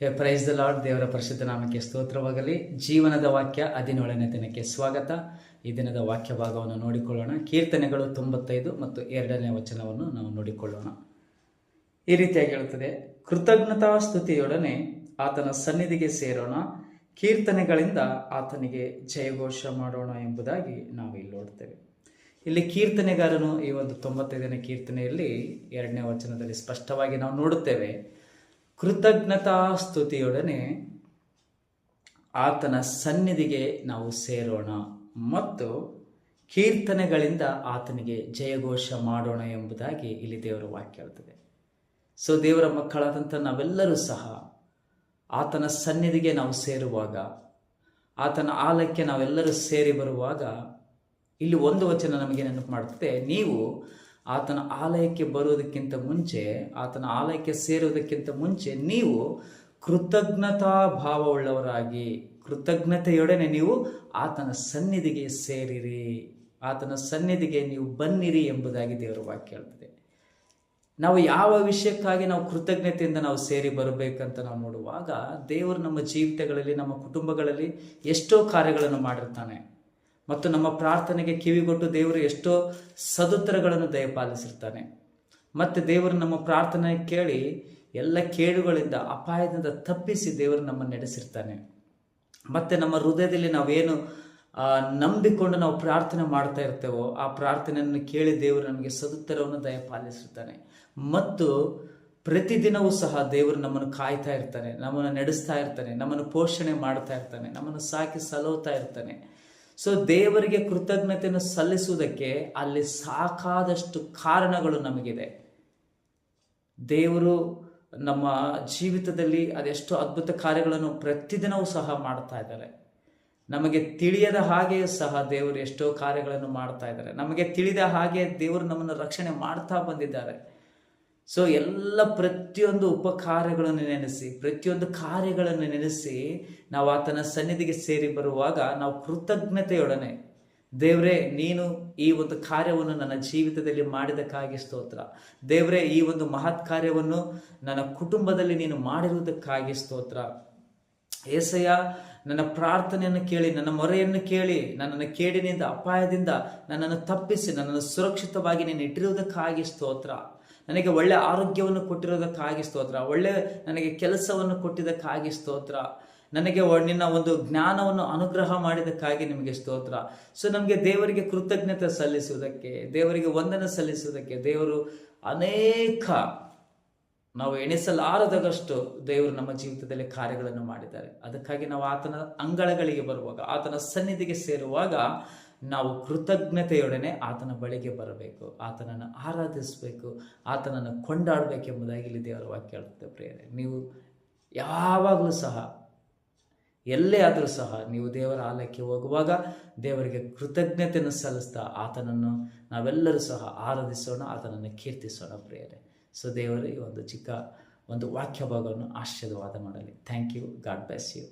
Praise the lord. ದೇವರ ಪರಿಶುದ್ಧ ನಾಮಕ್ಕೆ ಸ್ತೋತ್ರವಾಗಲಿ. ಜೀವನದ ವಾಕ್ಯ 17ನೇ ದಿನಕ್ಕೆ ಸ್ವಾಗತ. ಈ ದಿನದ ವಾಕ್ಯ ಭಾಗವನ್ನು ನೋಡಿಕೊಳ್ಳೋಣ. ಕೀರ್ತನೆಗಳು 95 ಮತ್ತು 2ನೇ ವಚನವನ್ನು ನಾವು ನೋಡಿಕೊಳ್ಳೋಣ. ಈ ರೀತಿಯಾಗಿ ಹೇಳುತ್ತದೆ, ಕೃತಜ್ಞತಾ ಸ್ತುತಿಯೊಡನೆ ಆತನ ಸನ್ನಿಧಿಗೆ ಸೇರೋಣ, ಕೀರ್ತನೆಗಳಿಂದ ಆತನಿಗೆ ಜಯಘೋಷ ಮಾಡೋಣ ಎಂಬುದಾಗಿ ನಾವು ಇಲ್ಲಿ ನೋಡ್ತೇವೆ. ಇಲ್ಲಿ ಕೀರ್ತನೆಗಾರನು ಈ ಒಂದು 95ನೇ ಕೀರ್ತನೆಯಲ್ಲಿ 2ನೇ ವಚನದಲ್ಲಿ ಸ್ಪಷ್ಟವಾಗಿ ನಾವು ನೋಡುತ್ತೇವೆ, ಕೃತಜ್ಞತಾ ಸ್ತುತಿಯೊಡನೆ ಆತನ ಸನ್ನಿಧಿಗೆ ನಾವು ಸೇರೋಣ ಮತ್ತು ಕೀರ್ತನೆಗಳಿಂದ ಆತನಿಗೆ ಜಯಘೋಷ ಮಾಡೋಣ ಎಂಬುದಾಗಿ ಇಲ್ಲಿ ದೇವರ ವಾಕ್ಯ ಹೇಳ್ತದೆ. ಸೊ ದೇವರ ಮಕ್ಕಳಾದಂಥ ನಾವೆಲ್ಲರೂ ಸಹ ಆತನ ಸನ್ನಿಧಿಗೆ ನಾವು ಸೇರುವಾಗ, ಆತನ ಆಲಯಕ್ಕೆ ನಾವೆಲ್ಲರೂ ಸೇರಿ ಬರುವಾಗ ಇಲ್ಲಿ ಒಂದು ವಚನ ನಮಗೆ ನೆನಪು ಮಾಡುತ್ತದೆ, ನೀವು ಆತನ ಆಲಯಕ್ಕೆ ಬರುವುದಕ್ಕಿಂತ ಮುಂಚೆ, ಆತನ ಆಲಯಕ್ಕೆ ಸೇರುವುದಕ್ಕಿಂತ ಮುಂಚೆ ನೀವು ಕೃತಜ್ಞತಾ ಭಾವವುಳ್ಳವರಾಗಿ, ಕೃತಜ್ಞತೆಯೊಡನೆ ನೀವು ಆತನ ಸನ್ನಿಧಿಗೆ ಸೇರಿರಿ, ಆತನ ಸನ್ನಿಧಿಗೆ ನೀವು ಬನ್ನಿರಿ ಎಂಬುದಾಗಿ ದೇವರ ವಾಕ್ಯ ಹೇಳ್ತದೆ. ನಾವು ಯಾವ ವಿಷಯಕ್ಕಾಗಿ ನಾವು ಕೃತಜ್ಞತೆಯಿಂದ ನಾವು ಸೇರಿ ಬರಬೇಕಂತ ನಾವು ನೋಡುವಾಗ, ದೇವರು ನಮ್ಮ ಜೀವಿತಗಳಲ್ಲಿ, ನಮ್ಮ ಕುಟುಂಬಗಳಲ್ಲಿ ಎಷ್ಟೋ ಕಾರ್ಯಗಳನ್ನು ಮಾಡಿರ್ತಾನೆ ಮತ್ತು ನಮ್ಮ ಪ್ರಾರ್ಥನೆಗೆ ಕಿವಿಗೊಟ್ಟು ದೇವರು ಎಷ್ಟೋ ಸದುತ್ತರಗಳನ್ನು ದಯಪಾಲಿಸಿರ್ತಾನೆ. ಮತ್ತು ದೇವರು ನಮ್ಮ ಪ್ರಾರ್ಥನೆ ಕೇಳಿ ಎಲ್ಲ ಕೇಡುಗಳಿಂದ, ಅಪಾಯದಿಂದ ತಪ್ಪಿಸಿ ದೇವರು ನಮ್ಮನ್ನು ನಡೆಸಿರ್ತಾನೆ. ಮತ್ತು ನಮ್ಮ ಹೃದಯದಲ್ಲಿ ನಾವೇನು ನಂಬಿಕೊಂಡು ನಾವು ಪ್ರಾರ್ಥನೆ ಮಾಡ್ತಾ ಇರ್ತೇವೋ ಆ ಪ್ರಾರ್ಥನೆಯನ್ನು ಕೇಳಿ ದೇವರು ನಮಗೆ ಸದುತ್ತರವನ್ನು ದಯಪಾಲಿಸಿರ್ತಾನೆ. ಮತ್ತು ಪ್ರತಿದಿನವೂ ಸಹ ದೇವರು ನಮ್ಮನ್ನು ಕಾಯ್ತಾ ಇರ್ತಾನೆ, ನಮ್ಮನ್ನು ನಡೆಸ್ತಾ ಇರ್ತಾನೆ, ನಮ್ಮನ್ನು ಪೋಷಣೆ ಮಾಡ್ತಾ ಇರ್ತಾನೆ, ನಮ್ಮನ್ನು ಸಾಕಿ ಸಲಹುತ್ತಾ ಇರ್ತಾನೆ. ಸೊ ದೇವರಿಗೆ ಕೃತಜ್ಞತೆಯನ್ನು ಸಲ್ಲಿಸುವುದಕ್ಕೆ ಅಲ್ಲಿ ಸಾಕಾದಷ್ಟು ಕಾರಣಗಳು ನಮಗಿದೆ. ದೇವರು ನಮ್ಮ ಜೀವಿತದಲ್ಲಿ ಅದೆಷ್ಟು ಅದ್ಭುತ ಕಾರ್ಯಗಳನ್ನು ಪ್ರತಿದಿನವೂ ಸಹ ಮಾಡ್ತಾ ಇದ್ದಾರೆ. ನಮಗೆ ತಿಳಿಯದ ಹಾಗೆಯೂ ಸಹ ದೇವರು ಎಷ್ಟೋ ಕಾರ್ಯಗಳನ್ನು ಮಾಡ್ತಾ ಇದ್ದಾರೆ. ನಮಗೆ ತಿಳಿದ ಹಾಗೆ ದೇವರು ನಮ್ಮನ್ನು ರಕ್ಷಣೆ ಮಾಡ್ತಾ ಬಂದಿದ್ದಾರೆ. ಸೊ ಎಲ್ಲ ಪ್ರತಿಯೊಂದು ಉಪಕಾರ್ಯಗಳನ್ನು ನೆನೆಸಿ, ಪ್ರತಿಯೊಂದು ಕಾರ್ಯಗಳನ್ನು ನೆನೆಸಿ ನಾವು ಆತನ ಸನ್ನಿಧಿಗೆ ಸೇರಿ ಬರುವಾಗ ನಾವು ಕೃತಜ್ಞತೆಯೊಡನೆ, ದೇವರೇ ನೀನು ಈ ಒಂದು ಕಾರ್ಯವನ್ನು ನನ್ನ ಜೀವಿತದಲ್ಲಿ ಮಾಡಿದಕ್ಕಾಗಿ ಸ್ತೋತ್ರ, ದೇವರೇ ಈ ಒಂದು ಮಹತ್ ಕಾರ್ಯವನ್ನು ನನ್ನ ಕುಟುಂಬದಲ್ಲಿ ನೀನು ಮಾಡಿರುವುದಕ್ಕಾಗಿ ಸ್ತೋತ್ರ, ಏಸಯ್ಯ ನನ್ನ ಪ್ರಾರ್ಥನೆಯನ್ನು ಕೇಳಿ, ನನ್ನ ಮೊರೆಯನ್ನು ಕೇಳಿ, ನನ್ನನ್ನು ಕೇಡಿನಿಂದ, ಅಪಾಯದಿಂದ ನನ್ನನ್ನು ತಪ್ಪಿಸಿ ನನ್ನನ್ನು ಸುರಕ್ಷಿತವಾಗಿ ನೀನು ಇಟ್ಟಿರುವುದಕ್ಕಾಗಿ ಸ್ತೋತ್ರ, ನನಗೆ ಒಳ್ಳೆ ಆರೋಗ್ಯವನ್ನು ಕೊಟ್ಟಿರೋದಕ್ಕಾಗಿ ಸ್ತೋತ್ರ, ಒಳ್ಳೆ ನನಗೆ ಕೆಲಸವನ್ನು ಕೊಟ್ಟಿದ್ದಕ್ಕಾಗಿ ಸ್ತೋತ್ರ, ನನಗೆ ನಿನ್ನ ಒಂದು ಜ್ಞಾನವನ್ನು ಅನುಗ್ರಹ ಮಾಡಿದ್ದಕ್ಕಾಗಿ ನಿಮಗೆ ಸ್ತೋತ್ರ. ಸೊ ನಮಗೆ ದೇವರಿಗೆ ಕೃತಜ್ಞತೆ ಸಲ್ಲಿಸುವುದಕ್ಕೆ, ದೇವರಿಗೆ ವಂದನೆ ಸಲ್ಲಿಸುವುದಕ್ಕೆ ದೇವರು ಅನೇಕ, ನಾವು ಎಣಿಸಲಾರದಷ್ಟು ದೇವರು ನಮ್ಮ ಜೀವಿತದಲ್ಲಿ ಕಾರ್ಯಗಳನ್ನು ಮಾಡಿದ್ದಾರೆ. ಅದಕ್ಕಾಗಿ ನಾವು ಆತನ ಅಂಗಳಗಳಿಗೆ ಬರುವಾಗ, ಆತನ ಸನ್ನಿಧಿಗೆ ಸೇರುವಾಗ ನಾವು ಕೃತಜ್ಞತೆಯೊಡನೆ ಆತನ ಬಳಿಗೆ ಬರಬೇಕು, ಆತನನ್ನು ಆರಾಧಿಸಬೇಕು, ಆತನನ್ನು ಕೊಂಡಾಡಬೇಕೆಂಬುದಾಗಿ ಇಲ್ಲಿ ದೇವರ ವಾಕ್ಯ ಹೇಳ್ತದೆ. ಪ್ರಿಯರೇ, ನೀವು ಯಾವಾಗಲೂ ಸಹ, ಎಲ್ಲೇ ಆದರೂ ಸಹ ನೀವು ದೇವರ ಆಲಯಕ್ಕೆ ಹೋಗುವಾಗ ದೇವರಿಗೆ ಕೃತಜ್ಞತೆಯನ್ನು ಸಲ್ಲಿಸ್ತಾ ಆತನನ್ನು ನಾವೆಲ್ಲರೂ ಸಹ ಆರಾಧಿಸೋಣ, ಆತನನ್ನು ಕೀರ್ತಿಸೋಣ. ಪ್ರಿಯರೇ, ಸೊ ದೇವರು ಈ ಒಂದು ಚಿಕ್ಕ ಒಂದು ವಾಕ್ಯ ಭಾಗವನ್ನು ಆಶೀರ್ವಾದ ಮಾಡಲಿ. Thank you. God bless you.